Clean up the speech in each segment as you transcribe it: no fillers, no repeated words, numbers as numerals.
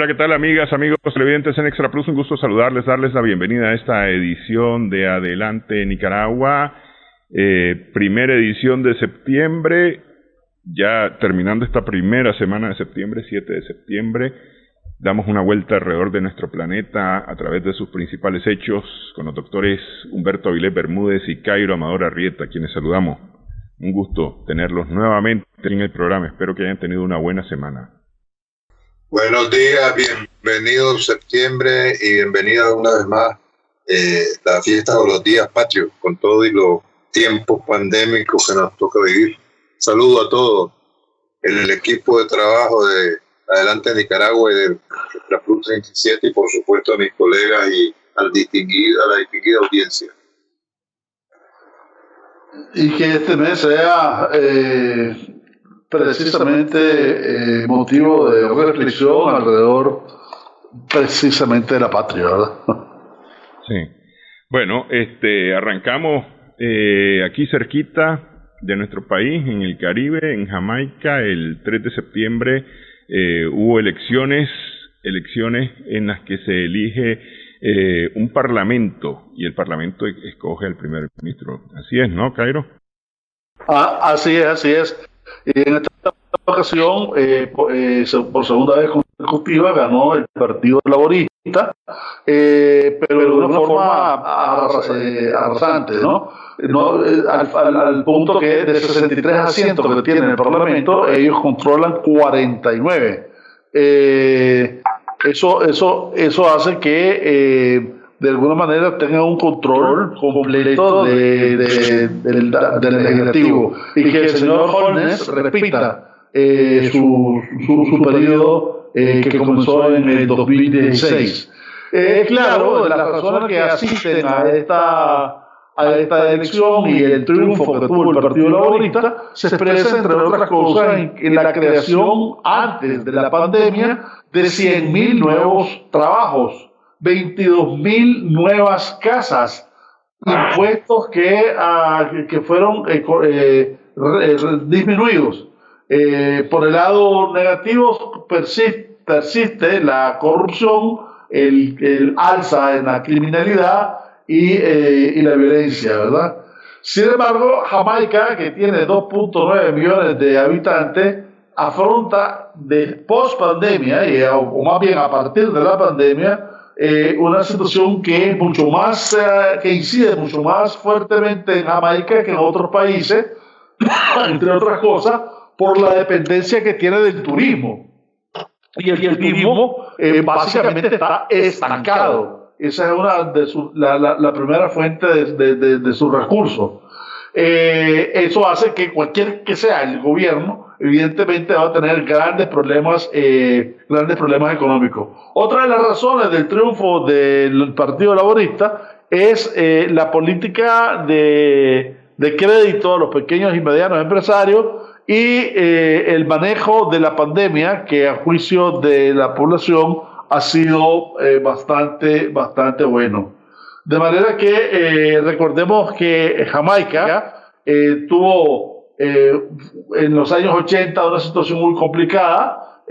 Hola, ¿qué tal amigas, amigos televidentes en Extra Plus? Un gusto saludarles, darles la bienvenida a esta edición de Adelante Nicaragua, primera edición de septiembre, ya terminando esta primera semana de septiembre, 7 de septiembre, damos una vuelta alrededor de nuestro planeta a través de sus principales hechos con los doctores Humberto Avilés Bermúdez y Cairo Amador Arrieta, quienes saludamos. Un gusto tenerlos nuevamente en el programa, espero que hayan tenido una buena semana. Buenos días, bienvenidos septiembre y bienvenida una vez más la fiesta o los días patrios, con todo y los tiempos pandémicos que nos toca vivir. Saludo a todos, el equipo de trabajo de Adelante Nicaragua y de la Plus 37 y por supuesto a mis colegas y a la distinguida audiencia. Y que este mes sea precisamente motivo de reflexión alrededor precisamente de la patria, ¿verdad? Sí. Bueno, arrancamos aquí cerquita de nuestro país, en el Caribe, en Jamaica, el 3 de septiembre hubo elecciones en las que se elige un parlamento, y el parlamento escoge al primer ministro. Así es, ¿no, Cairo? Así es. Y en esta ocasión, por segunda vez consecutiva, ganó el Partido Laborista, pero de una forma arrasante, ¿no? Al punto que de 63 asientos que tiene el Parlamento, ellos controlan 49. Eso hace que de alguna manera tengan un control completo del legislativo y que el señor Holness repita su periodo que comenzó en el 2016. Claro, las personas que asisten a esta elección y el triunfo que tuvo el Partido Laborista se expresa, entre otras cosas, en la creación antes de la pandemia de 100.000 nuevos trabajos, 22.000 nuevas casas, impuestos que fueron disminuidos. Por el lado negativo persiste la corrupción, el alza en la criminalidad y la violencia, ¿verdad? Sin embargo, Jamaica, que tiene 2.9 millones de habitantes, afronta de post-pandemia, o más bien a partir de la pandemia, una situación que es mucho más, que incide mucho más fuertemente en Jamaica que en otros países, entre otras cosas, por la dependencia que tiene del turismo. Y el turismo básicamente está estancado. Esa es una de la primera fuente de sus recursos. Eso hace que cualquier que sea el gobierno, evidentemente va a tener grandes problemas económicos. Otra de las razones del triunfo del Partido Laborista es la política de crédito a los pequeños y medianos empresarios y el manejo de la pandemia, que a juicio de la población ha sido bastante bueno. De manera que recordemos que Jamaica tuvo en los años 80 una situación muy complicada.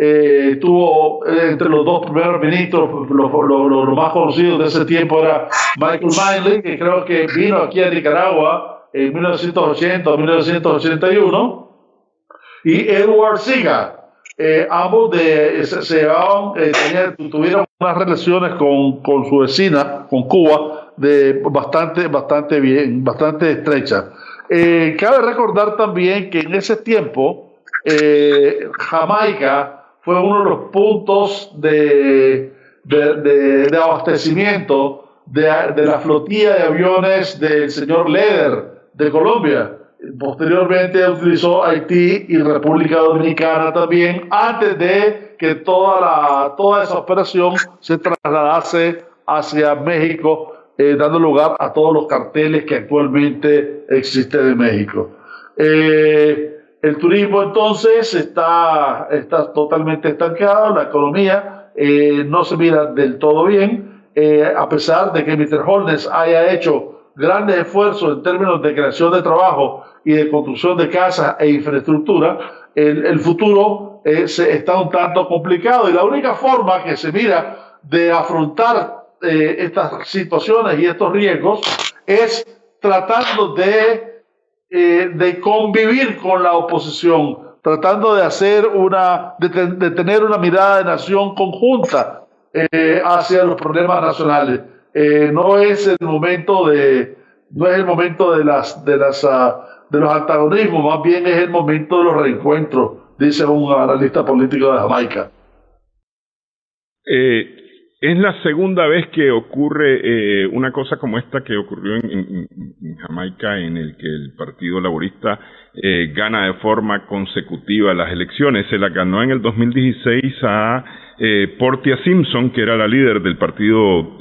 Tuvo entre los dos primeros ministros, los más conocidos de ese tiempo era Michael Manley, que creo que vino aquí a Nicaragua en 1980 o 1981, y Edward Seaga. Ambos tuvieron unas relaciones con su vecina, con Cuba, bastante estrechas. Cabe recordar también que en ese tiempo Jamaica fue uno de los puntos de abastecimiento de la flotilla de aviones del señor Leder de Colombia. Posteriormente utilizó Haití y República Dominicana también, antes de que toda esa operación se trasladase hacia México, dando lugar a todos los carteles que actualmente existen en México. El turismo entonces está totalmente estancado, la economía no se mira del todo bien, a pesar de que Mr. Holness haya hecho grandes esfuerzos en términos de creación de trabajo y de construcción de casas e infraestructura, el futuro está un tanto complicado, y la única forma que se mira de afrontar estas situaciones y estos riesgos es tratando de convivir con la oposición, tratando de de tener una mirada de nación conjunta hacia los problemas nacionales. No es el momento de los antagonismos, más bien es el momento de los reencuentros, dice un analista político de Jamaica. Es la segunda vez que ocurre una cosa como esta que ocurrió en Jamaica, en el que el Partido Laborista gana de forma consecutiva las elecciones. Se la ganó en el 2016 a Portia Simpson, que era la líder del Partido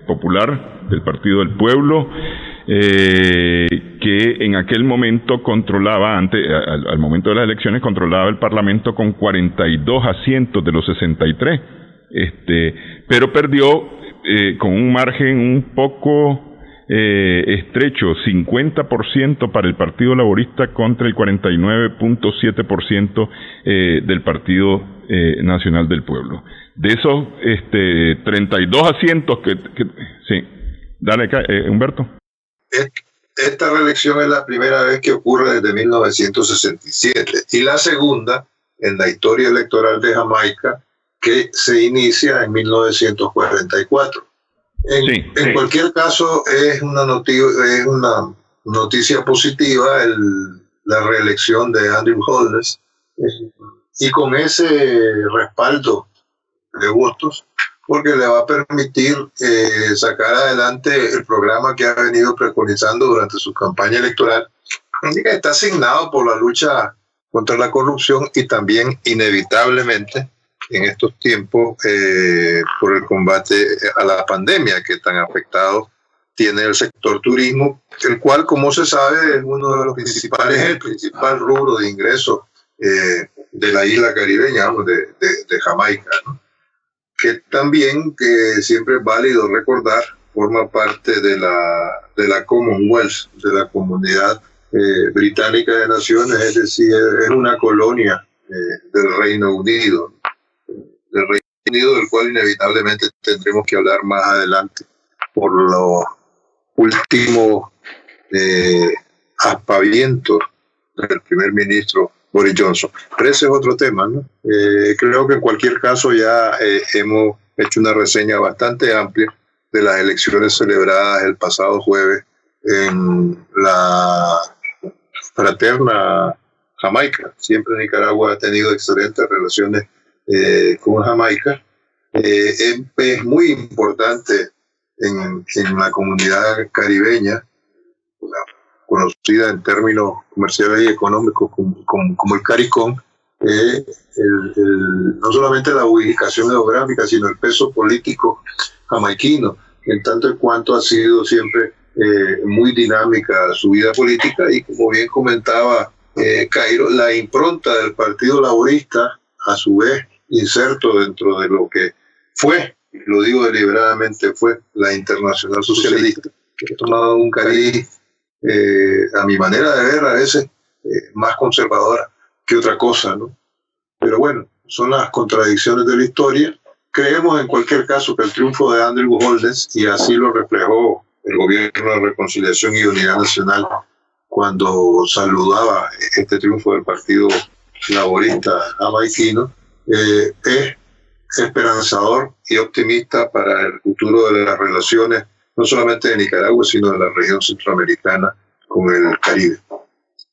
Popular, del Partido del Pueblo, que en aquel momento controlaba, al momento de las elecciones, controlaba el Parlamento con 42 asientos de los 63. Pero perdió con un margen un poco estrecho, 50% para el Partido Laborista contra el 49.7% del Partido Nacional del Pueblo. De esos 32 asientos sí, dale, Humberto. Esta reelección es la primera vez que ocurre desde 1967 y la segunda en la historia electoral de Jamaica, que se inicia en 1944. En cualquier caso, es una noticia positiva la reelección de Andrew Holness, y con ese respaldo de votos, porque le va a permitir sacar adelante el programa que ha venido preconizando durante su campaña electoral, que está asignado por la lucha contra la corrupción y también inevitablemente en estos tiempos por el combate a la pandemia que tan afectado tiene el sector turismo, el cual, como se sabe, es uno de los principales, el principal rubro de ingresos de la isla caribeña, de Jamaica, ¿no? Que también, que siempre es válido recordar, forma parte de la Commonwealth, de la Comunidad Británica de Naciones, es decir, es una colonia del Reino Unido, del cual inevitablemente tendremos que hablar más adelante por los últimos aspavientos del primer ministro Boris Johnson. Pero ese es otro tema, ¿no? Creo que en cualquier caso ya hemos hecho una reseña bastante amplia de las elecciones celebradas el pasado jueves en la fraterna Jamaica. Siempre Nicaragua ha tenido excelentes relaciones con Jamaica. Es muy importante en la comunidad caribeña, conocida en términos comerciales y económicos como el CARICOM, no solamente la ubicación geográfica, sino el peso político jamaiquino, en tanto en cuanto ha sido siempre muy dinámica su vida política, y como bien comentaba Cairo, la impronta del Partido Laborista, a su vez inserto dentro de lo que fue, lo digo deliberadamente, fue la Internacional Socialista, que ha tomado un cariz, a mi manera de ver, a veces más conservadora que otra cosa, ¿no? Pero bueno, son las contradicciones de la historia. Creemos en cualquier caso que el triunfo de Andrew Holness, y así lo reflejó el Gobierno de Reconciliación y Unidad Nacional cuando saludaba este triunfo del Partido Laborista jamaiquino, es esperanzador y optimista para el futuro de las relaciones, no solamente de Nicaragua, sino de la región centroamericana con el Caribe.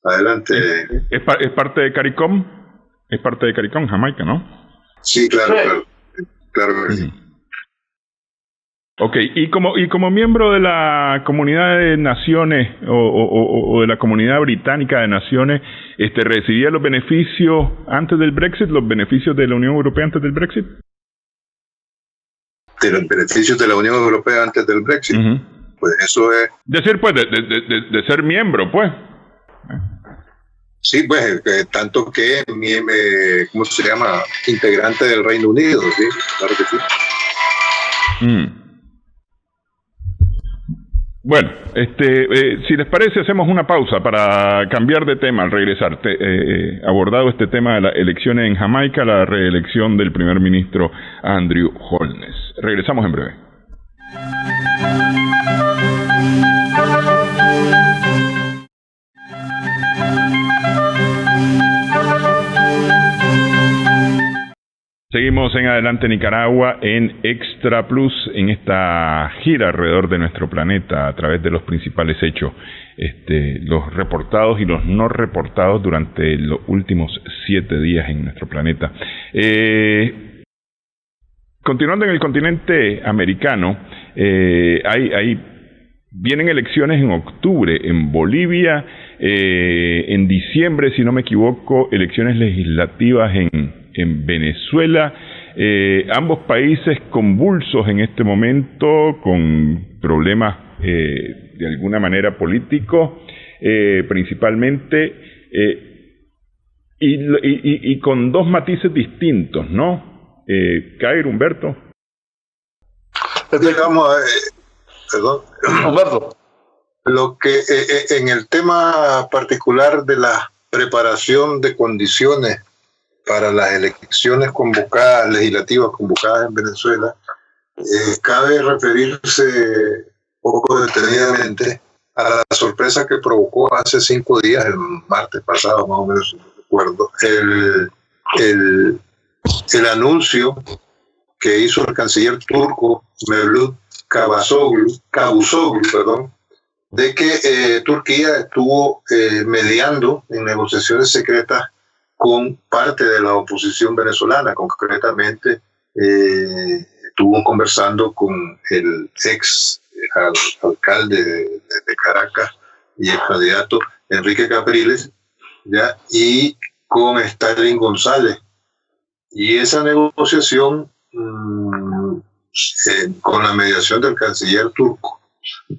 Adelante. ¿Es parte de CARICOM? Es parte de CARICOM, Jamaica, ¿no? Sí, claro que sí. Ok, y como miembro de la Comunidad de Naciones o de la Comunidad Británica de Naciones, ¿recibía los beneficios antes del Brexit, los beneficios de la Unión Europea antes del Brexit? De los beneficios de la Unión Europea antes del Brexit. Pues eso es... Decir, pues, de ser miembro, pues. Sí, pues, tanto que, ¿cómo se llama? Integrante del Reino Unido, sí, claro que sí. Bueno, si les parece, hacemos una pausa para cambiar de tema al regresar. Abordado este tema de las elecciones en Jamaica, la reelección del primer ministro Andrew Holness. Regresamos en breve. Seguimos en Adelante Nicaragua en Extra Plus, en esta gira alrededor de nuestro planeta a través de los principales hechos, los reportados y los no reportados durante los últimos 7 días en nuestro planeta. Continuando en el continente americano, vienen elecciones en octubre en Bolivia, en diciembre, si no me equivoco, elecciones legislativas en Venezuela, ambos países convulsos en este momento, con problemas de alguna manera políticos, principalmente, y con dos matices distintos, ¿no? Cairo, Humberto. Digamos, perdón, Humberto. Lo que en el tema particular de la preparación de condiciones para las elecciones legislativas convocadas en Venezuela, cabe referirse poco detenidamente a la sorpresa que provocó hace 5 días, el martes pasado más o menos, si no recuerdo, el anuncio que hizo el canciller turco Mevlut Cavusoglu, de que Turquía estuvo mediando en negociaciones secretas con parte de la oposición venezolana. Concretamente, estuvo conversando con el ex alcalde de Caracas y el candidato Enrique Capriles, ¿ya? Y con Stalin González. Y esa negociación, con la mediación del canciller turco,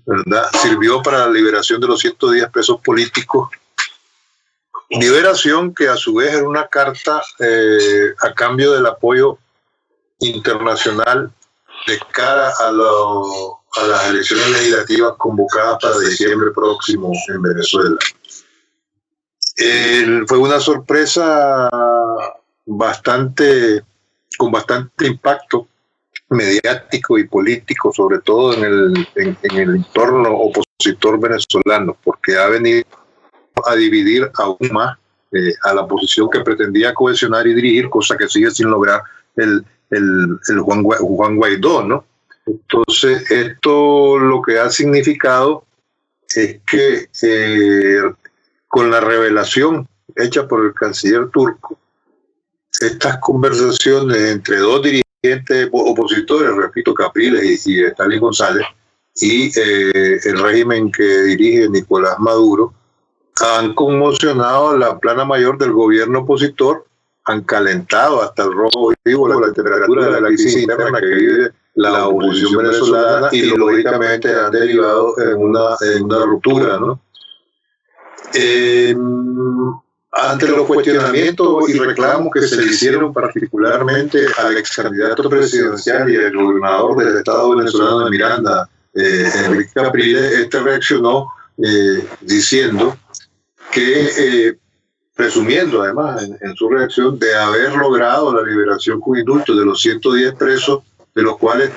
¿verdad?, sirvió para la liberación de los 110 presos políticos. Liberación que a su vez era una carta a cambio del apoyo internacional de cara a las elecciones legislativas convocadas para diciembre próximo en Venezuela. Fue una sorpresa con bastante impacto mediático y político, sobre todo en el entorno opositor venezolano, porque ha venido a dividir aún más a la oposición que pretendía cohesionar y dirigir, cosa que sigue sin lograr el Juan Guaidó, ¿no? Entonces, esto lo que ha significado es que con la revelación hecha por el canciller turco, estas conversaciones entre dos dirigentes opositores, repito, Capriles y Stalin González, y el régimen que dirige Nicolás Maduro, han conmocionado la plana mayor del gobierno opositor, han calentado hasta el rojo vivo la temperatura de la crisis interna que vive la oposición venezolana y lógicamente han derivado en una ruptura, ¿no? Ante los cuestionamientos y reclamos que se le hicieron particularmente al ex candidato presidencial y al gobernador del estado venezolano de Miranda, Enrique Capriles, reaccionó diciendo que, presumiendo además en su reacción de haber logrado la liberación con indulto de los 110 presos, de los cuales,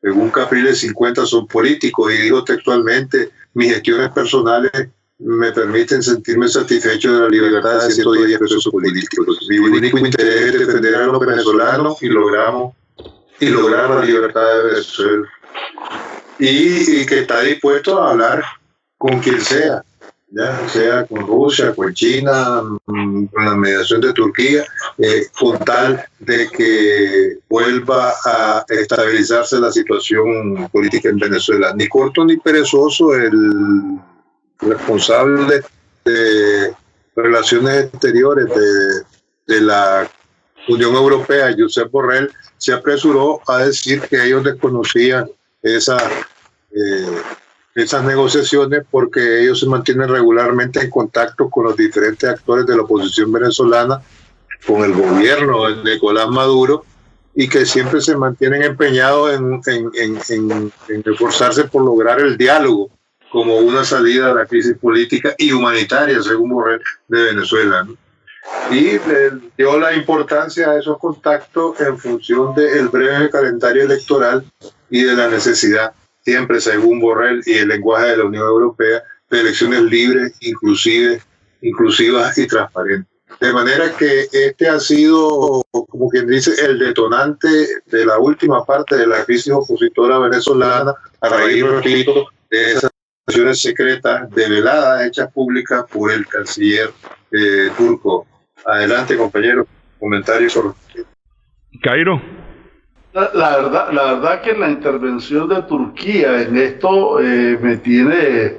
según Capriles, 50 son políticos, y dijo textualmente: mis gestiones personales me permiten sentirme satisfecho de la libertad de 110 presos políticos. Mi único interés es defender a los venezolanos y lograr la libertad de Venezuela. Y que está dispuesto a hablar con quien sea, ya sea con Rusia, con China, con la mediación de Turquía, con tal de que vuelva a estabilizarse la situación política en Venezuela. Ni corto ni perezoso, el responsable de Relaciones Exteriores de la Unión Europea, Josep Borrell, se apresuró a decir que ellos desconocían esas negociaciones porque ellos se mantienen regularmente en contacto con los diferentes actores de la oposición venezolana, con el gobierno de Nicolás Maduro, y que siempre se mantienen empeñados en esforzarse por lograr el diálogo como una salida a la crisis política y humanitaria, según Borrell, de Venezuela, ¿no? Y le dio la importancia a esos contactos en función del breve calendario electoral y de la necesidad, siempre según Borrell y el lenguaje de la Unión Europea, de elecciones libres, inclusivas y transparentes. De manera que este ha sido, como quien dice, el detonante de la última parte de la crisis opositora venezolana, a raíz, repito, de esas acciones secretas develadas hechas públicas por el canciller turco. Adelante, compañero, comentarios sobre Cairo. La verdad que la intervención de Turquía en esto me tiene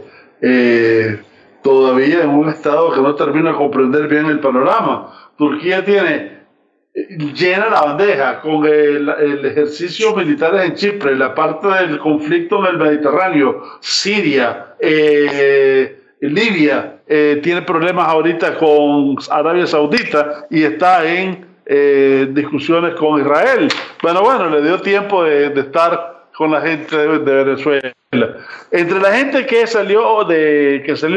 todavía en un estado que no termino de comprender bien el panorama. Turquía llena la bandeja con el ejercicio militar en Chipre, la parte del conflicto en el Mediterráneo, Siria, Libia, tiene problemas ahorita con Arabia Saudita y está en discusiones con Israel. Bueno, le dio tiempo de estar con la gente de Venezuela. Entre la gente que salió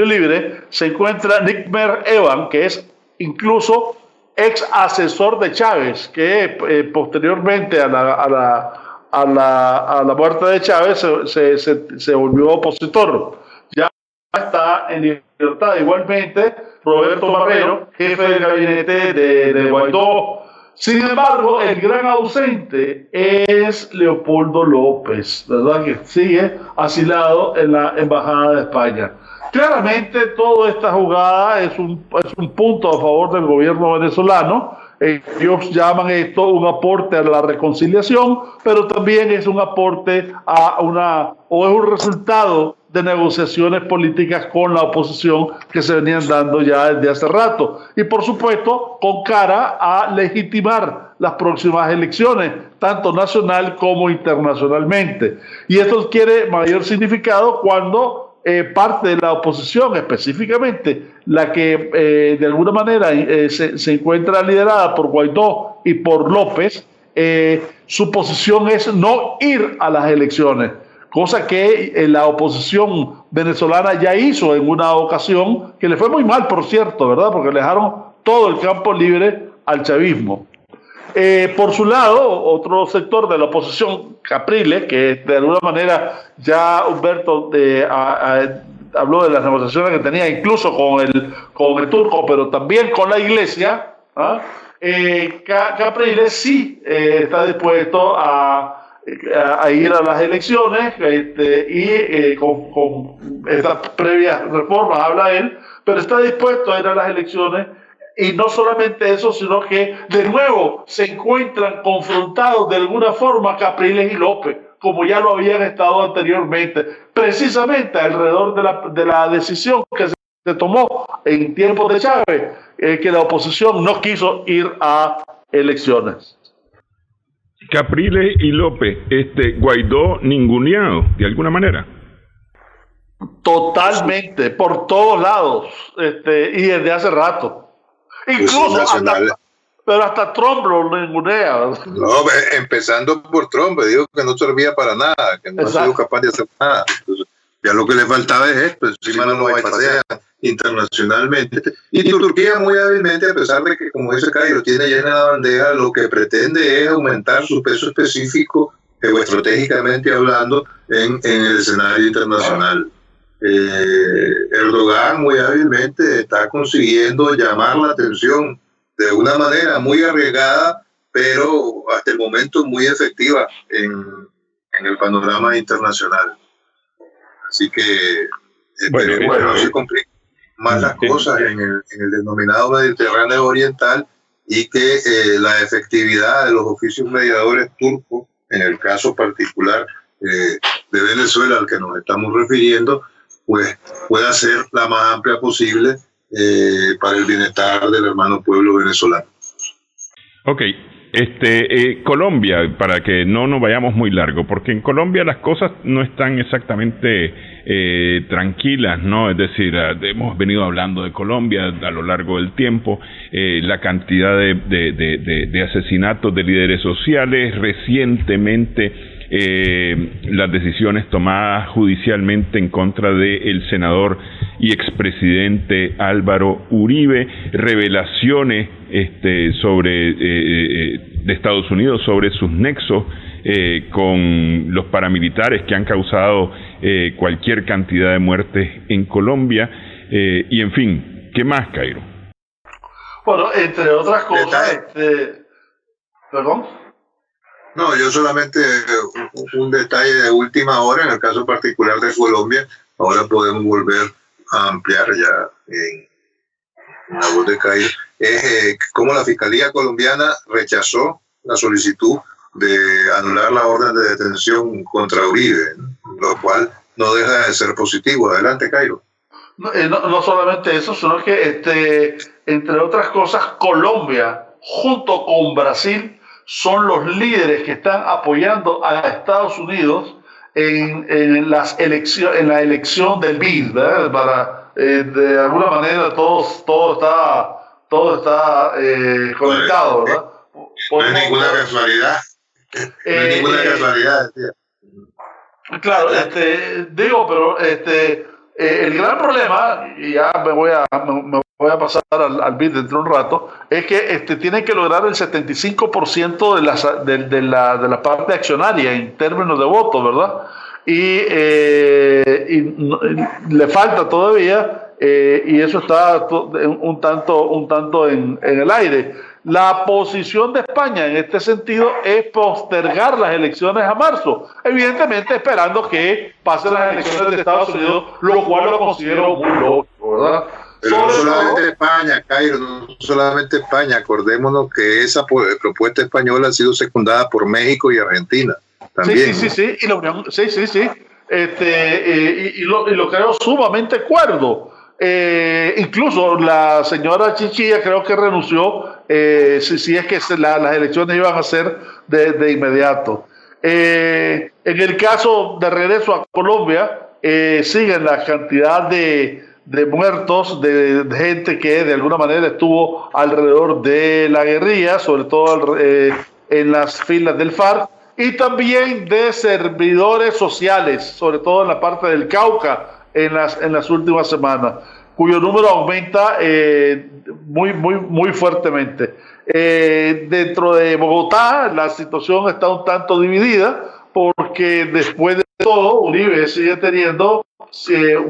libre se encuentra Nikmer Evan, que es incluso ex asesor de Chávez, que posteriormente a la muerte de Chávez se volvió opositor. Ya está en libertad. Igualmente, Roberto Barrero, jefe del gabinete de Guaidó. Sin embargo, el gran ausente es Leopoldo López, ¿verdad? Que sigue asilado en la Embajada de España. Claramente, toda esta jugada es un punto a favor del gobierno venezolano. Ellos llaman esto un aporte a la reconciliación, pero también es un aporte o es un resultado de negociaciones políticas con la oposición que se venían dando ya desde hace rato. Y por supuesto, con cara a legitimar las próximas elecciones, tanto nacional como internacionalmente. Y esto quiere mayor significado cuando parte de la oposición, específicamente la que de alguna manera se encuentra liderada por Guaidó y por López, su posición es no ir a las elecciones, cosa que la oposición venezolana ya hizo en una ocasión, que le fue muy mal, por cierto, ¿verdad? Porque le dejaron todo el campo libre al chavismo. Por su lado, otro sector de la oposición, Capriles, que de alguna manera ya Humberto habló de las negociaciones que tenía incluso con el turco, pero también con la iglesia, Capriles sí está dispuesto a ir a las elecciones y con estas previas reformas habla él, pero está dispuesto a ir a las elecciones. Y no solamente eso, sino que de nuevo se encuentran confrontados de alguna forma Capriles y López, como ya lo habían estado anteriormente, precisamente alrededor de la decisión que se tomó en tiempos de Chávez, que la oposición no quiso ir a elecciones. Capriles y López, Guaidó ninguneado de alguna manera. Totalmente, por todos lados, y desde hace rato. Incluso hasta Trump lo ningunea. No, empezando por Trump, dijo que no servía para nada, que no ha sido capaz de hacer nada. Entonces, ya lo que le faltaba es esto, encima no lo pasea internacionalmente. Y Turquía muy hábilmente, a pesar de que, como dice Cairo, tiene llena la bandeja, lo que pretende es aumentar su peso específico, estratégicamente hablando, en el escenario internacional. Erdogan muy hábilmente está consiguiendo llamar la atención de una manera muy arriesgada, pero hasta el momento muy efectiva en el panorama internacional. Así que no se compliquen más las cosas en el denominado Mediterráneo Oriental, y que la efectividad de los oficios mediadores turcos, en el caso particular de Venezuela al que nos estamos refiriendo, pues pueda ser la más amplia posible para el bienestar del hermano pueblo venezolano. Ok, Colombia, para que no nos vayamos muy largo, porque en Colombia las cosas no están exactamente tranquilas, ¿no? Es decir, hemos venido hablando de Colombia a lo largo del tiempo, la cantidad de asesinatos de líderes sociales, recientemente las decisiones tomadas judicialmente en contra del senador y expresidente Álvaro Uribe, revelaciones de Estados Unidos sobre sus nexos con los paramilitares que han causado cualquier cantidad de muertes en Colombia, y en fin, ¿qué más, Cairo? Bueno, entre otras cosas, ¿perdón? No, yo solamente un detalle de última hora, en el caso particular de Colombia, ahora podemos volver a ampliar ya en la voz de Cairo, es cómo la Fiscalía colombiana rechazó la solicitud de anular la orden de detención contra Uribe, lo cual no deja de ser positivo. Adelante, Cairo. No solamente eso, sino que, entre otras cosas, Colombia, junto con Brasil, son los líderes que están apoyando a Estados Unidos en la elección del BID, ¿verdad? Para, de alguna manera, todo está conectado, ¿verdad? No es ninguna casualidad. No es ninguna casualidad, tío. Claro, digo, pero el gran problema, y ya me voy a pasar al BID dentro de un rato, es que tienen que lograr el 75% de la parte accionaria en términos de votos, ¿verdad? Y le falta todavía, y eso está un tanto en el aire. La posición de España en este sentido es postergar las elecciones a marzo, evidentemente esperando que pasen las elecciones de Estados Unidos, lo cual lo considero muy lógico, ¿verdad? Pero no solamente España, Cairo, no solamente España, acordémonos que esa propuesta española ha sido secundada por México y Argentina también. Sí, y la Unión, sí. Y lo creo sumamente cuerdo. Incluso la señora Chinchilla creo que renunció, si es que las elecciones iban a ser de inmediato. En el caso de regreso a Colombia, siguen la cantidad de muertos, de gente que de alguna manera estuvo alrededor de la guerrilla, sobre todo en las filas del FARC, y también de servidores sociales, sobre todo en la parte del Cauca, en las últimas semanas, cuyo número aumenta muy fuertemente. Dentro de Bogotá la situación está un tanto dividida, porque después de todo Uribe sigue teniendo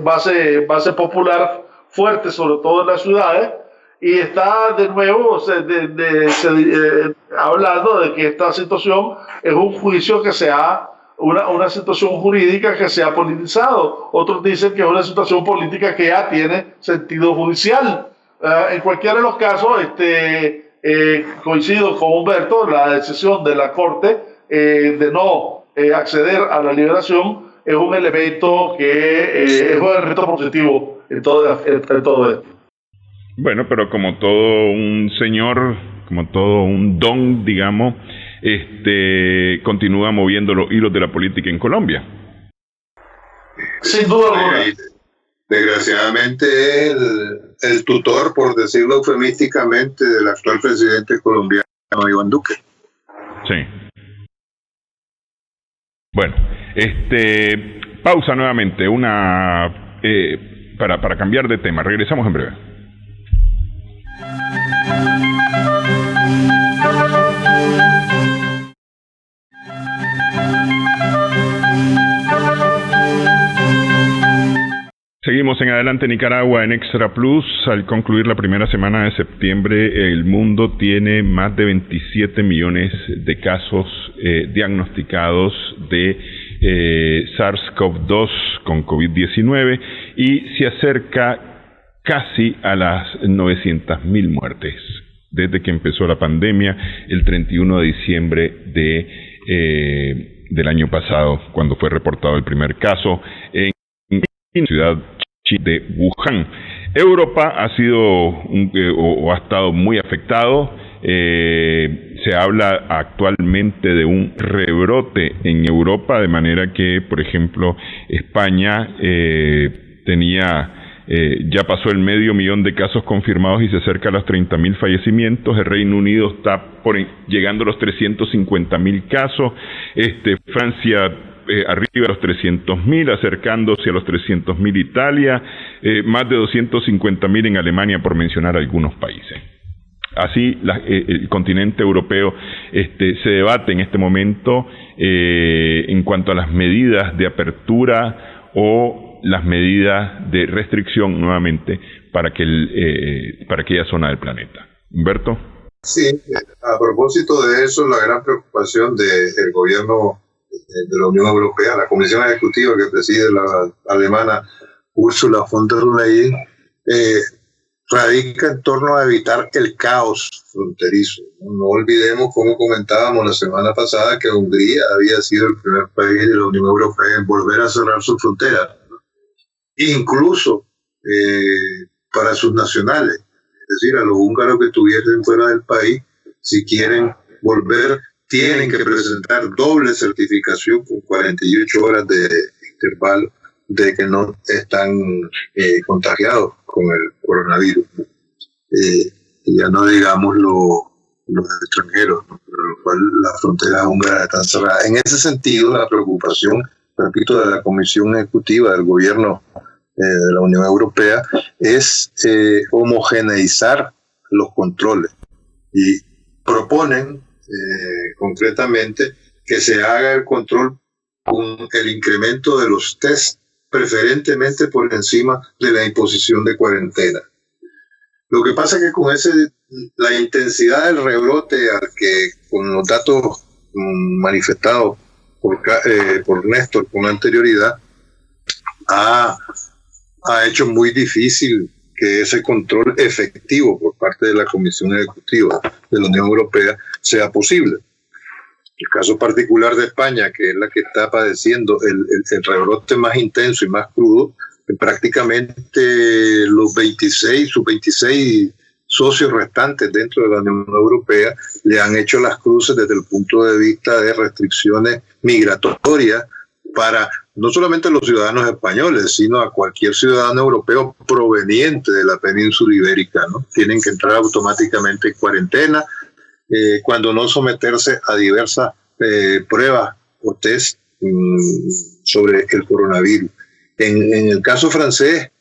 base popular fuerte, sobre todo en las ciudades, y está de nuevo hablando de que esta situación es un juicio que una situación jurídica que se ha politizado. Otros dicen que es una situación política que ya tiene sentido judicial. En cualquiera de los casos, coincido con Humberto, la decisión de la Corte de no acceder a la liberación es un elemento es un elemento positivo en todo esto. Bueno, pero como todo un señor, como todo un don, digamos, continúa moviendo los hilos de la política en Colombia. Sin duda alguna. Desgraciadamente el tutor, por decirlo eufemísticamente, del actual presidente colombiano, Iván Duque. Sí. Bueno, pausa nuevamente, para cambiar de tema. Regresamos en breve. Seguimos en Adelante Nicaragua en Extra Plus. Al concluir la primera semana de septiembre, el mundo tiene más de 27 millones de casos diagnosticados de SARS-CoV-2 con COVID-19 y se acerca casi a las 900.000 muertes desde que empezó la pandemia el 31 de diciembre del año pasado, cuando fue reportado el primer caso en la ciudad de Wuhan. Europa ha sido ha estado muy afectado. Se habla actualmente de un rebrote en Europa, de manera que, por ejemplo, España tenía ya pasó el 500,000 de casos confirmados y se acerca a los 30,000 fallecimientos. El Reino Unido está llegando a los 350,000 casos. Francia arriba a los 300,000, acercándose a los 300,000 Italia, más de 250,000 en Alemania, por mencionar algunos países. Así el continente europeo se debate en este momento en cuanto a las medidas de apertura o las medidas de restricción nuevamente para aquella zona del planeta. Humberto. Sí, a propósito de eso, la gran preocupación del gobierno de la Unión Europea, la Comisión Ejecutiva que preside la alemana Ursula von der Leyen, radica en torno a evitar el caos fronterizo. No olvidemos, como comentábamos la semana pasada, que Hungría había sido el primer país de la Unión Europea en volver a cerrar sus fronteras, incluso para sus nacionales. Es decir, a los húngaros que estuviesen fuera del país, si quieren volver, tienen que presentar doble certificación con 48 horas de intervalo de que no están contagiados con el coronavirus. Ya no digamos los extranjeros, ¿no? Por lo cual las fronteras húngaras están cerradas. En ese sentido, la preocupación, repito, de la Comisión Ejecutiva del Gobierno de la Unión Europea es homogeneizar los controles y proponen concretamente que se haga el control con el incremento de los test, preferentemente por encima de la imposición de cuarentena. Lo que pasa es que con la intensidad del rebrote al que, con los datos manifestados por Néstor con anterioridad, ha hecho muy difícil que ese control efectivo por parte de la Comisión Ejecutiva de la Unión Europea sea posible. El caso particular de España, que es la que está padeciendo el rebrote más intenso y más crudo, prácticamente sus 26 socios restantes dentro de la Unión Europea le han hecho las cruces desde el punto de vista de restricciones migratorias para no solamente a los ciudadanos españoles, sino a cualquier ciudadano europeo proveniente de la península ibérica, ¿no? Tienen que entrar automáticamente en cuarentena, cuando no someterse a diversas pruebas o test sobre el coronavirus. En el caso francés,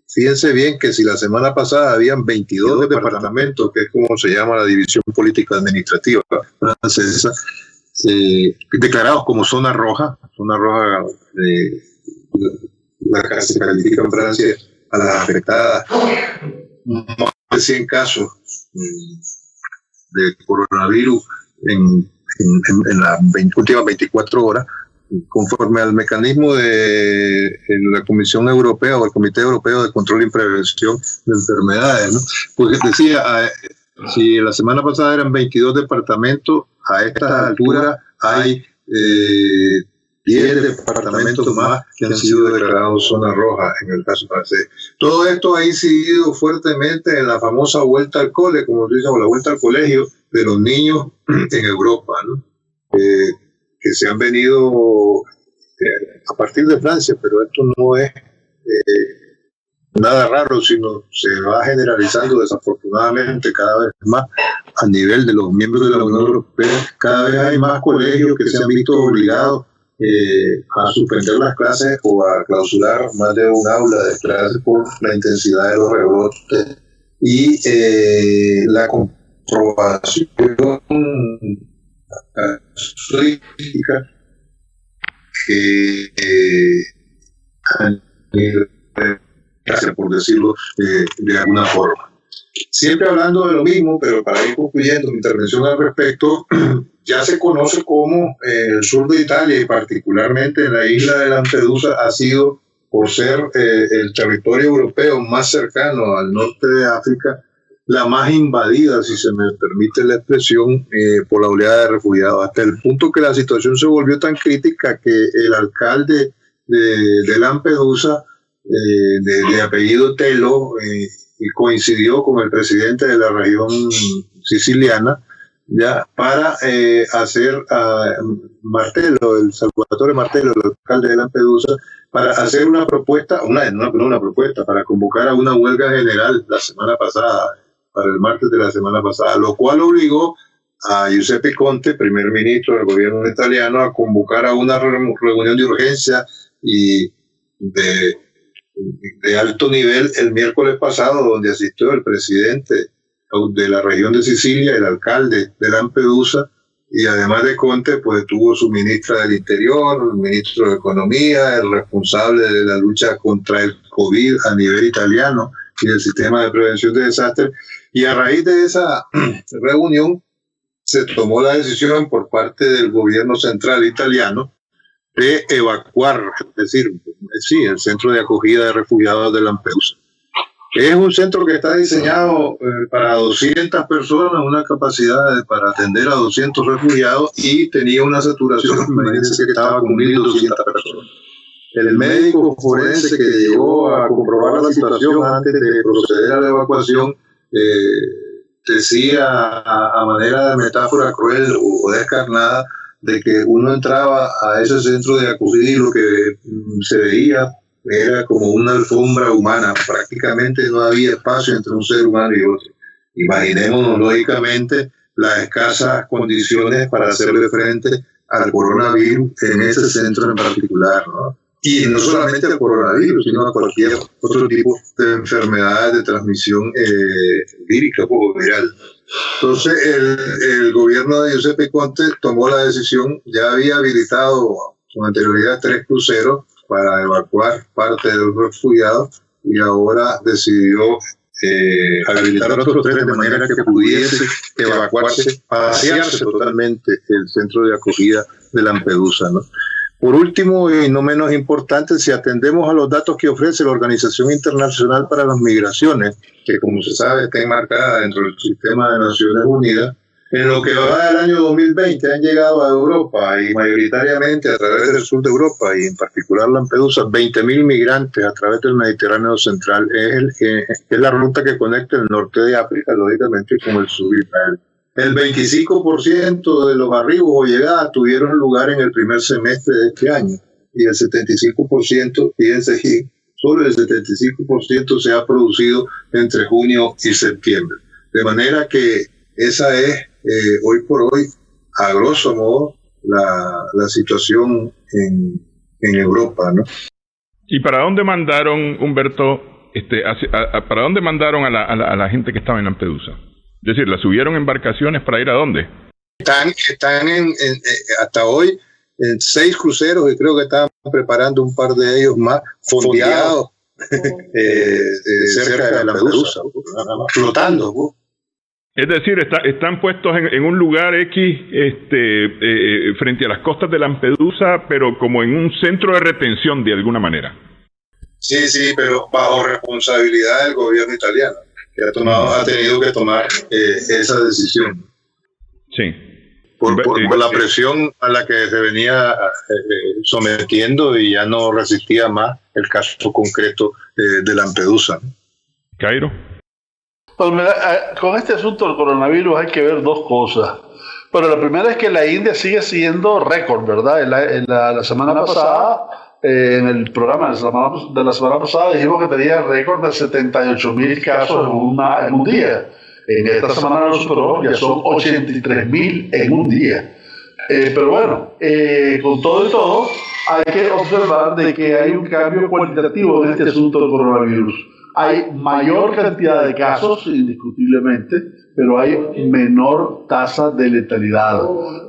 fíjense bien que si la semana pasada habían 22 departamentos, que es como se llama la división política administrativa francesa, declarados como zona roja, la que se califica en Francia a las afectadas, más de 100 casos de coronavirus en las últimas 24 horas, conforme al mecanismo de la Comisión Europea o el Comité Europeo de Control y Prevención de Enfermedades, ¿no? Porque decía, si la semana pasada eran 22 departamentos, a estas alturas hay 10 departamentos más que han sido declarados zona roja en el caso francés. Todo esto ha incidido fuertemente en la famosa vuelta al cole, como se dice, o la vuelta al colegio de los niños en Europa, ¿no? Que se han venido a partir de Francia, pero esto no es nada raro, sino se va generalizando desafortunadamente cada vez más a nivel de los miembros de la Unión Europea. Cada vez hay más colegios que se han visto obligados a suspender las clases o a clausurar más de un aula de clases por la intensidad de los rebrotes y la comprobación casuística que por decirlo de alguna forma. Siempre hablando de lo mismo, pero para ir concluyendo mi intervención al respecto, ya se conoce cómo el sur de Italia y particularmente en la isla de Lampedusa ha sido, por ser el territorio europeo más cercano al norte de África, la más invadida, si se me permite la expresión, por la oleada de refugiados, hasta el punto que la situación se volvió tan crítica que el alcalde de Lampedusa, de apellido Telo, y coincidió con el presidente de la región siciliana, ya para hacer a Martello, el Salvatore Martello, el alcalde de Lampedusa, para hacer una propuesta, para convocar a una huelga general la semana pasada, para el martes de la semana pasada, lo cual obligó a Giuseppe Conte, primer ministro del gobierno italiano, a convocar a una reunión de urgencia y de alto nivel el miércoles pasado, donde asistió el presidente de la región de Sicilia, el alcalde de Lampedusa, y además de Conte, pues tuvo su ministra del Interior, el ministro de Economía, el responsable de la lucha contra el COVID a nivel italiano y del sistema de prevención de desastres. Y a raíz de esa reunión se tomó la decisión por parte del gobierno central italiano de evacuar, es decir, sí, el centro de acogida de refugiados de Lampedusa. Es un centro que está diseñado para 200 personas, una capacidad para atender a 200 refugiados, y tenía una saturación, imagínense que estaba con 1.200 personas. El médico forense que llegó a comprobar la situación antes de proceder a la evacuación decía a manera de metáfora cruel o descarnada de que uno entraba a ese centro de acogida y lo que se veía era como una alfombra humana, prácticamente no había espacio entre un ser humano y otro. Imaginémonos lógicamente las escasas condiciones para hacerle frente al coronavirus en ese centro en particular, ¿no? Y no solamente al coronavirus, sino a cualquier otro tipo de enfermedades de transmisión vírica o viral. Entonces el gobierno de Giuseppe Conte tomó la decisión, ya había habilitado con anterioridad 3 cruceros para evacuar parte de los refugiados, y ahora decidió habilitar otros 3 de manera que pudiese evacuarse, vaciarse totalmente el centro de acogida de Lampedusa, ¿no? Por último, y no menos importante, si atendemos a los datos que ofrece la Organización Internacional para las Migraciones, que como se sabe está enmarcada dentro del sistema de Naciones Unidas, en lo que va del año 2020 han llegado a Europa, y mayoritariamente a través del sur de Europa y en particular Lampedusa, 20.000 migrantes a través del Mediterráneo central. Es la ruta que conecta el norte de África, lógicamente, con el sur de Israel. El 25% de los arribos o llegadas tuvieron lugar en el primer semestre de este año, y el 75%, fíjense aquí, solo el 75% se ha producido entre junio y septiembre. De manera que esa es, hoy por hoy, a grosso modo, la situación en Europa, ¿no? ¿Y para dónde mandaron, Humberto, para dónde mandaron a la gente que estaba en Lampedusa? Es decir, ¿la subieron en embarcaciones para ir a dónde? Están hasta hoy en 6 cruceros, y creo que estaban preparando un par de ellos más, fondeados cerca de Lampedusa, flotando. Es decir, están puestos en un lugar X frente a las costas de Lampedusa, pero como en un centro de retención de alguna manera. Sí, pero bajo responsabilidad del gobierno italiano, que ha tenido que tomar esa decisión. Sí. Por la presión a la que se venía sometiendo, y ya no resistía más el caso concreto de Lampedusa. Cairo. Pues mira, con este asunto del coronavirus hay que ver 2 cosas. Pero la primera es que la India sigue siendo récord, ¿verdad? La semana pasada, en el programa de la semana pasada, dijimos que tenía el récord de 78.000 casos en un día. En esta semana lo superó, ya son 83.000 en un día. Pero bueno, con todo y todo, hay que observar de que hay un cambio cualitativo en este asunto del coronavirus. Hay mayor cantidad de casos, indiscutiblemente, pero hay menor tasa de letalidad.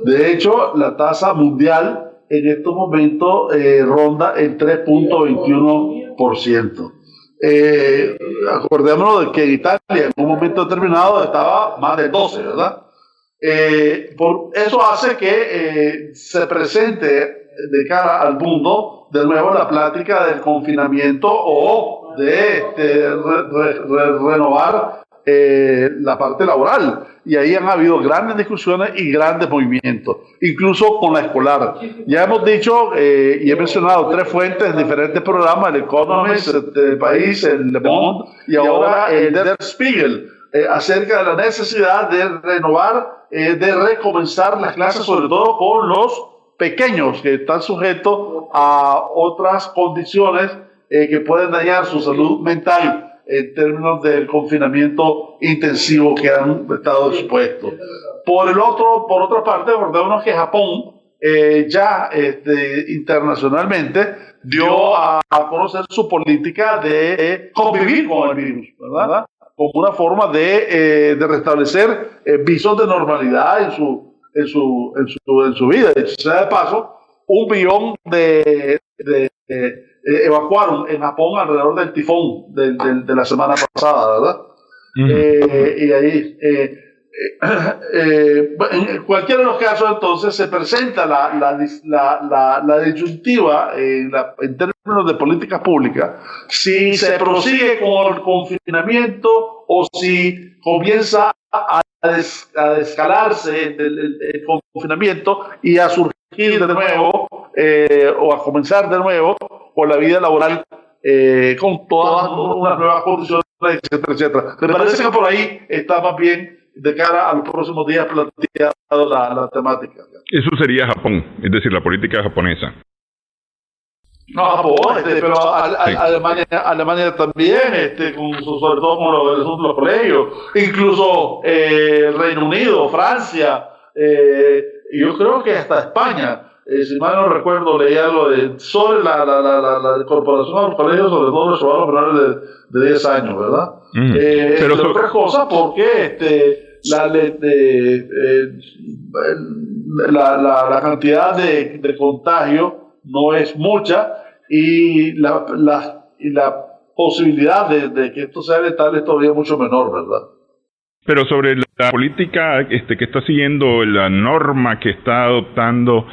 De hecho, la tasa mundial en estos momentos ronda el 3.21%. Acordémonos de que en Italia en un momento determinado estaba más de 12, ¿verdad? Eso hace que se presente de cara al mundo de nuevo la plática del confinamiento o de renovar la parte laboral, y ahí han habido grandes discusiones y grandes movimientos, incluso con la escolar. Ya hemos dicho y he mencionado 3 fuentes en diferentes programas: el Economist, el País, el Le Monde y ahora el Der Spiegel, acerca de la necesidad de renovar, de recomenzar las clases, sobre todo con los pequeños que están sujetos a otras condiciones que pueden dañar su salud mental en términos del confinamiento intensivo que han estado expuestos. Por otra parte, recordemos que Japón ya internacionalmente dio a conocer su política de convivir con el virus, ¿verdad? Como una forma de restablecer visos de normalidad en su vida. Y sea de paso, 1 billón evacuaron en Japón alrededor del tifón de la semana pasada, ¿verdad? Y ahí, en cualquiera de los casos, entonces, se presenta la disyuntiva en términos de políticas públicas, si se prosigue con el confinamiento o si comienza a descalarse el confinamiento y a surgir de nuevo o a comenzar de nuevo por la vida laboral con todas unas nuevas condiciones, etcétera, etcétera. Me parece que por ahí está más bien de cara a los próximos días planteado la temática. Eso sería Japón, es decir, la política japonesa. No, Japón, pero Alemania también, sobre todo con los colegios, incluso Reino Unido, Francia, yo creo que hasta España. Si mal no recuerdo, leí algo sobre la incorporación a los colegios, sobre todo los ciudadanos menores de 10 años, ¿verdad? Pero entre otras cosas, porque la cantidad de contagio no es mucha y la posibilidad de que esto sea letal es todavía mucho menor, ¿verdad? Pero sobre la política que está siguiendo, la norma que está adoptando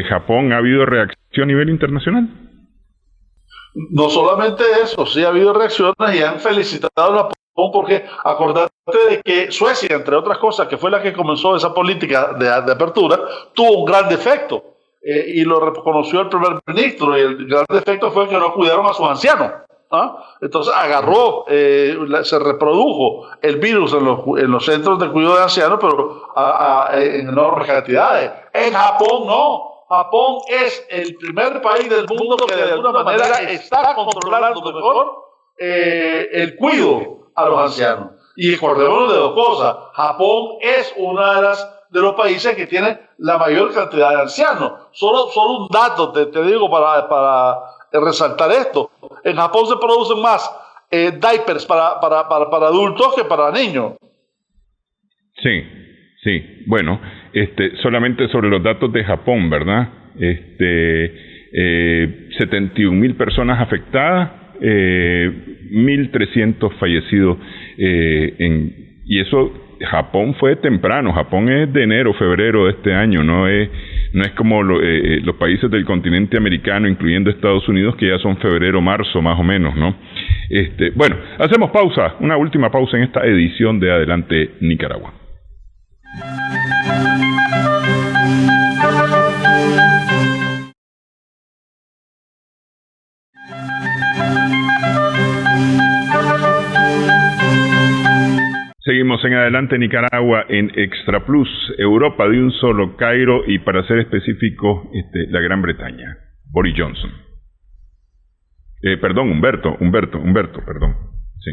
Japón, ¿ha habido reacción a nivel internacional? No solamente eso, sí ha habido reacciones y han felicitado a Japón porque acordate de que Suecia, entre otras cosas, que fue la que comenzó esa política de apertura, tuvo un gran defecto y lo reconoció el primer ministro, y el gran defecto fue que no cuidaron a sus ancianos. Entonces agarró, se reprodujo el virus en los centros de cuidado de ancianos, pero en enormes cantidades. En Japón no. Japón es el primer país del mundo que de alguna manera está controlando mejor el cuidado a los ancianos. Y acordémonos de dos cosas. Japón es una de los países que tiene la mayor cantidad de ancianos. Solo un dato te digo para resaltar esto. En Japón se producen más diapers para adultos que para niños. Sí. Bueno, solamente sobre los datos de Japón, ¿verdad? 71,000 personas afectadas, 1,300 fallecidos, y eso, Japón fue temprano. Japón es de enero, febrero de este año, no es como los países del continente americano, incluyendo Estados Unidos, que ya son febrero, marzo, más o menos, ¿no? Bueno, hacemos pausa, una última pausa en esta edición de Adelante Nicaragua. Seguimos en Adelante Nicaragua en Extra Plus, Europa de un solo, Cairo y, para ser específico, la Gran Bretaña. Boris Johnson. Humberto, perdón. Sí.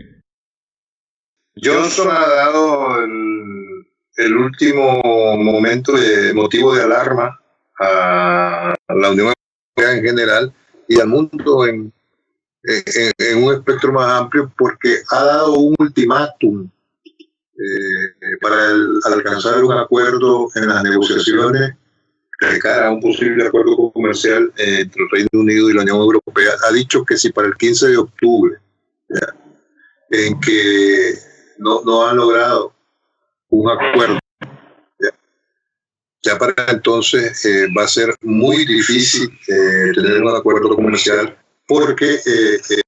Johnson ha dado el último motivo de alarma a la Unión Europea en general y al mundo en un espectro más amplio, porque ha dado un ultimátum para alcanzar un acuerdo en las negociaciones de cara a un posible acuerdo comercial entre el Reino Unido y la Unión Europea. Ha dicho que si para el 15 de octubre, en que no han logrado un acuerdo, ya para entonces va a ser muy difícil tener un acuerdo comercial, porque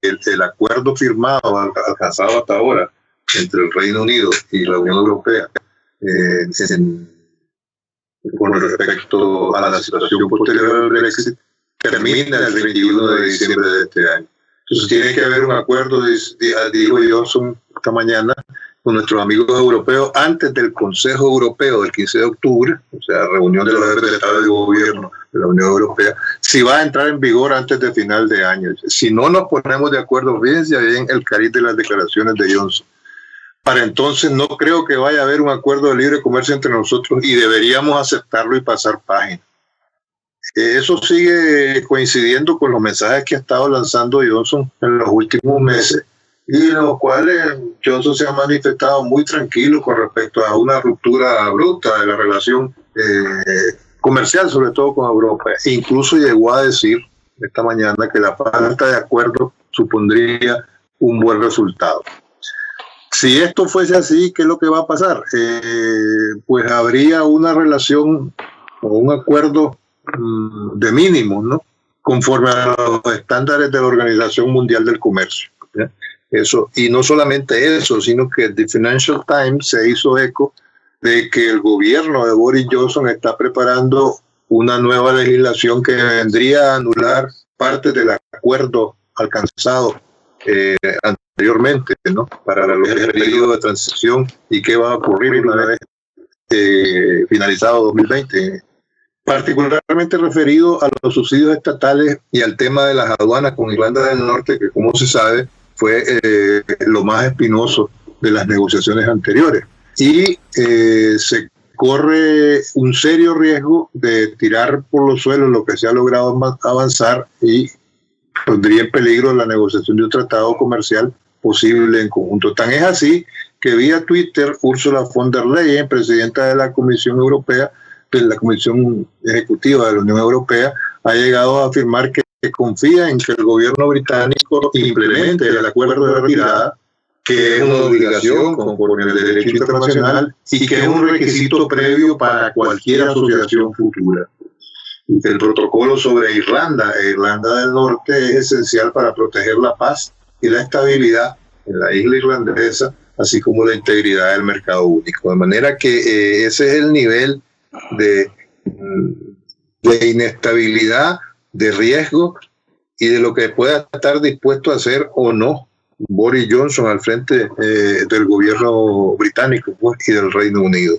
el acuerdo firmado, alcanzado hasta ahora entre el Reino Unido y la Unión Europea con respecto a la situación posterior al Brexit, termina el 21 de diciembre de este año. Entonces tiene que haber un acuerdo, dijo Johnson esta mañana, con nuestros amigos europeos antes del Consejo Europeo del 15 de octubre, o sea, reunión de los jefes de Estado y de Gobierno de la Unión Europea, si va a entrar en vigor antes de final de año. Si no nos ponemos de acuerdo, fíjense bien el cariz de las declaraciones de Johnson. Para entonces no creo que vaya a haber un acuerdo de libre comercio entre nosotros y deberíamos aceptarlo y pasar página. Eso sigue coincidiendo con los mensajes que ha estado lanzando Johnson en los últimos meses, y en los cuales Johnson se ha manifestado muy tranquilo con respecto a una ruptura abrupta de la relación comercial, sobre todo con Europa. Incluso llegó a decir esta mañana que la falta de acuerdo supondría un buen resultado. Si esto fuese así, ¿qué es lo que va a pasar? Pues habría una relación o un acuerdo de mínimos, ¿no? Conforme a los estándares de la Organización Mundial del Comercio, ¿ya? Eso, y no solamente eso, sino que The Financial Times se hizo eco de que el gobierno de Boris Johnson está preparando una nueva legislación que vendría a anular parte del acuerdo alcanzado anteriormente, ¿no? Para el periodo de transición y qué va a ocurrir una vez finalizado 2020. Particularmente referido a los subsidios estatales y al tema de las aduanas con Irlanda del Norte, que como se sabe fue lo más espinoso de las negociaciones anteriores. Y se corre un serio riesgo de tirar por los suelos lo que se ha logrado avanzar y pondría en peligro la negociación de un tratado comercial posible en conjunto. Tan es así que vía Twitter, Ursula von der Leyen, presidenta de la Comisión Europea, de la Comisión Ejecutiva de la Unión Europea, ha llegado a afirmar que confía en que el gobierno británico implemente el acuerdo de retirada, que es una obligación conforme al derecho internacional y que es un requisito previo para cualquier asociación futura. El protocolo sobre Irlanda del Norte es esencial para proteger la paz y la estabilidad en la isla irlandesa, así como la integridad del mercado único. De manera que ese es el nivel de inestabilidad, de riesgo y de lo que pueda estar dispuesto a hacer o no Boris Johnson al frente del gobierno británico, pues, y del Reino Unido,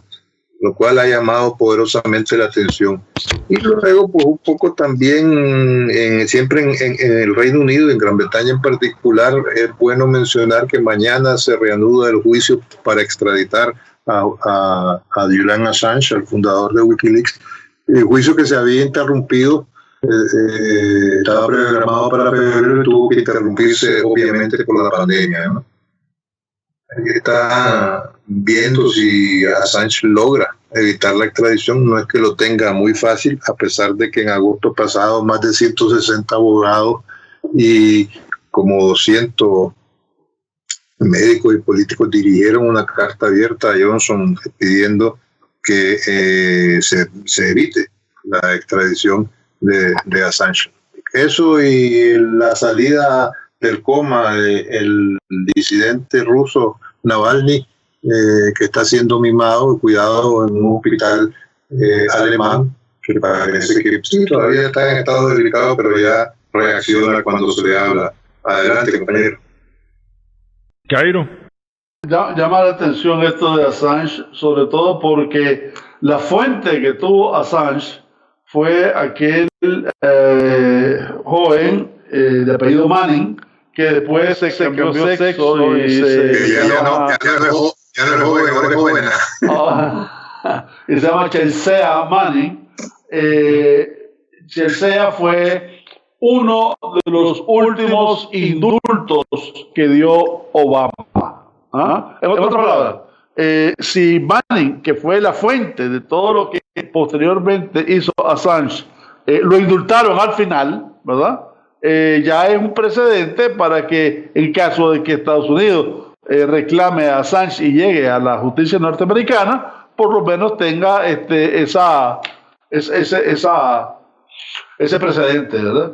lo cual ha llamado poderosamente la atención. Y luego, pues un poco también, siempre en el Reino Unido, en Gran Bretaña en particular, es bueno mencionar que mañana se reanuda el juicio para extraditar a Julian Assange, el fundador de Wikileaks, el juicio que se había interrumpido. Estaba programado para febrero y tuvo que interrumpirse obviamente por la pandemia, ¿no? Está viendo si Assange logra evitar la extradición. No es que lo tenga muy fácil, a pesar de que en agosto pasado más de 160 abogados y como 200 médicos y políticos dirigieron una carta abierta a Johnson pidiendo que se evite la extradición de Assange. Eso y la salida del coma del disidente ruso Navalny, que está siendo mimado y cuidado en un hospital alemán, que parece que sí, todavía está en estado delicado, pero ya reacciona cuando se le habla. Adelante, compañero. Cairo. Llama la atención esto de Assange, sobre todo porque la fuente que tuvo Assange fue aquel joven de apellido Manning, que después se cambió sexo y ya no es joven, ahora es joven. Y se llama Chelsea Manning. Chelsea fue uno de los últimos indultos que dio Obama. En otras palabras, si Manning, que fue la fuente de todo lo que posteriormente hizo Assange, lo indultaron al final, ¿verdad? Ya es un precedente para que, en caso de que Estados Unidos reclame a Assange y llegue a la justicia norteamericana, por lo menos tenga ese precedente, ¿verdad?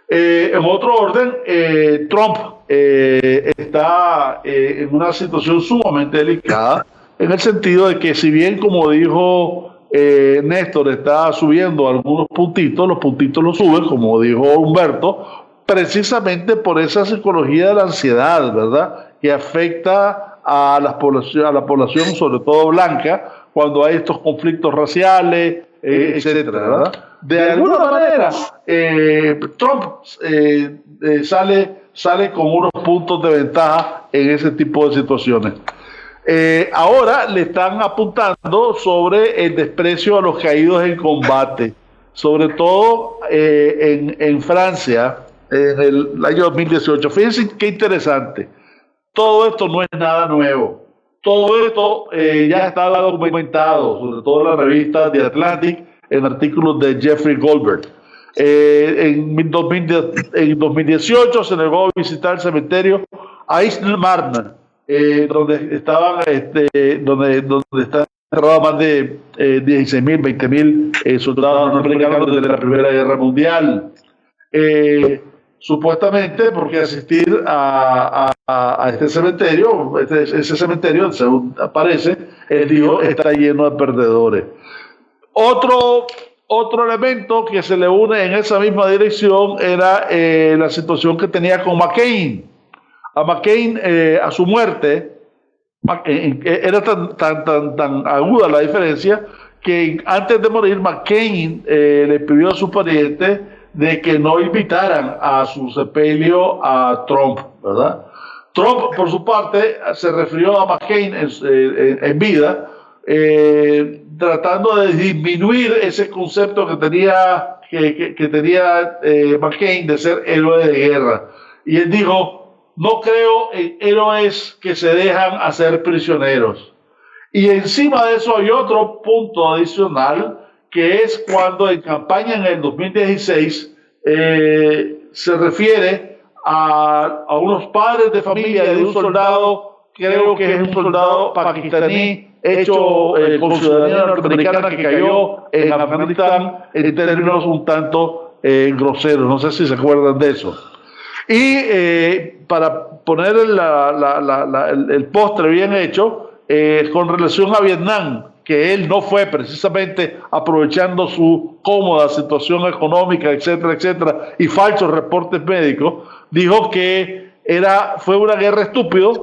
En otro orden, Trump está en una situación sumamente delicada, en el sentido de que, si bien, como dijo Néstor, está subiendo algunos puntitos, los puntitos los sube, como dijo Humberto, precisamente por esa psicología de la ansiedad, ¿verdad?, que afecta a la población, sobre todo blanca, cuando hay estos conflictos raciales, etcétera, ¿verdad? De alguna manera, Trump sale con unos puntos de ventaja en ese tipo de situaciones. Ahora le están apuntando sobre el desprecio a los caídos en combate, sobre todo en Francia en el año 2018. Fíjense qué interesante. Todo esto no es nada nuevo. Todo esto ya está documentado, sobre todo en la revista The Atlantic, en artículos de Jeffrey Goldberg. En 2018 se negó a visitar el cementerio Eichmann, donde estaban donde están enterrados más de 16.000, 20.000 soldados norteamericanos desde la Primera Guerra Mundial. Supuestamente porque asistir a este cementerio, ese cementerio, según aparece, él dijo, está lleno de perdedores. Otro elemento que se le une en esa misma dirección era la situación que tenía con McCain. A McCain, a su muerte, era tan aguda la diferencia que antes de morir McCain le pidió a su pariente de que no invitaran a su sepelio a Trump, ¿verdad? Trump, por su parte, se refirió a McCain en vida, tratando de disminuir ese concepto que tenía McCain de ser héroe de guerra. Y él dijo, no creo en héroes que se dejan hacer prisioneros. Y encima de eso hay otro punto adicional, que es cuando en campaña en el 2016 se refiere a unos padres de familia de un soldado, creo que es un soldado pakistaní hecho con ciudadanía norteamericana que cayó en Afganistán en términos un tanto groseros. No sé si se acuerdan de eso. Y para poner el postre bien hecho, con relación a Vietnam, que él no fue precisamente aprovechando su cómoda situación económica, etcétera, etcétera, y falsos reportes médicos, dijo que fue una guerra estúpida,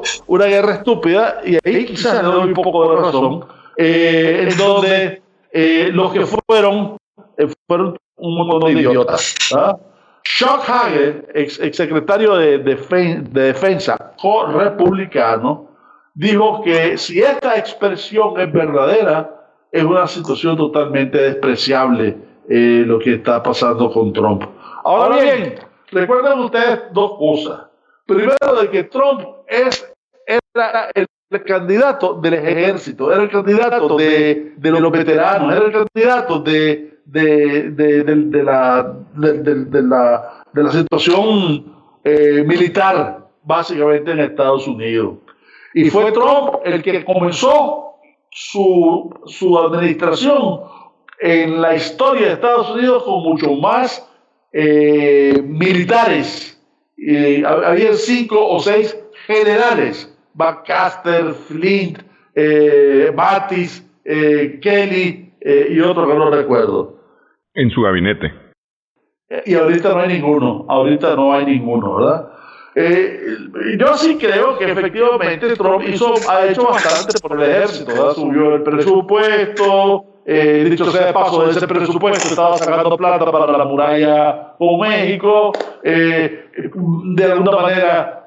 y ahí quizás le doy un poco de razón, en donde los que fueron un montón de idiotas, ¿verdad? Chuck Hagel, ex secretario de Defensa republicano, dijo que si esta expresión es verdadera, es una situación totalmente despreciable lo que está pasando con Trump. Ahora bien, recuerden ustedes dos cosas. Primero, de que Trump era el candidato del ejército, era el candidato de los veteranos, era el candidato de la situación militar, básicamente en Estados Unidos. Y fue Trump el que comenzó su administración en la historia de Estados Unidos con mucho más militares. Había 5 o 6 generales: McMaster, Flint, Mattis, Kelly y otro que no recuerdo. En su gabinete. Y ahorita no hay ninguno, ¿verdad? Yo sí creo que efectivamente Trump ha hecho bastante por el ejército, ¿verdad? Subió el presupuesto, dicho sea de paso, de ese presupuesto estaba sacando plata para la muralla con México, de alguna manera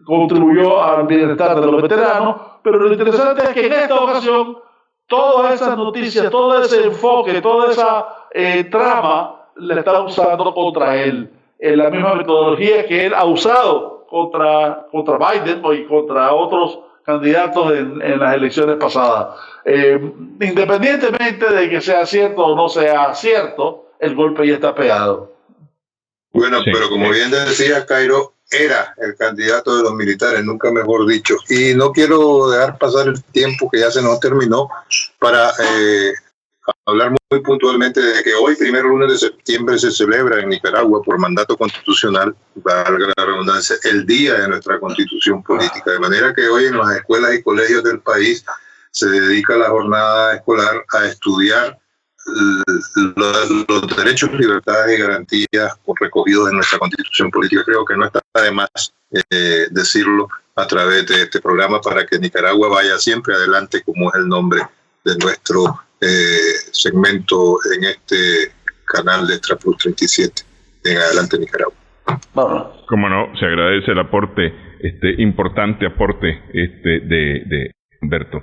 contribuyó al bienestar de los veteranos, pero lo interesante es que en esta ocasión todas esas noticias, todo ese enfoque, toda esa trama la está usando contra él. La misma metodología que él ha usado contra Biden y contra otros candidatos en las elecciones pasadas. Independientemente de que sea cierto o no sea cierto, el golpe ya está pegado. Bueno, sí. Pero como bien decía Cairo, era el candidato de los militares, nunca mejor dicho. Y no quiero dejar pasar el tiempo que ya se nos terminó para hablar muy puntualmente de que hoy, primero lunes de septiembre, se celebra en Nicaragua por mandato constitucional, valga la redundancia, el día de nuestra constitución política. De manera que hoy en las escuelas y colegios del país se dedica la jornada escolar a estudiar los derechos, libertades y garantías recogidos en nuestra constitución política. Creo que no está de más decirlo a través de este programa para que Nicaragua vaya siempre adelante, como es el nombre de nuestro segmento en este canal de Extra Plus 37 en Adelante Nicaragua. Bueno. Como no, se agradece el aporte, importante aporte de Humberto.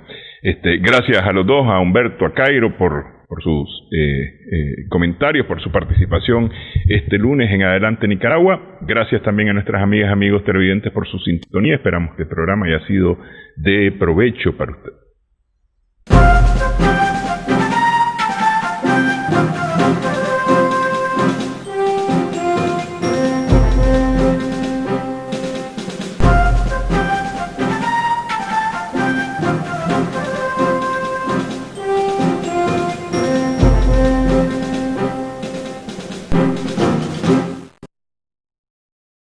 Gracias a los dos, a Humberto, a Cairo, por sus comentarios, por su participación este lunes en Adelante Nicaragua. Gracias también a nuestras amigas y amigos televidentes por su sintonía. Esperamos que el programa haya sido de provecho para ustedes.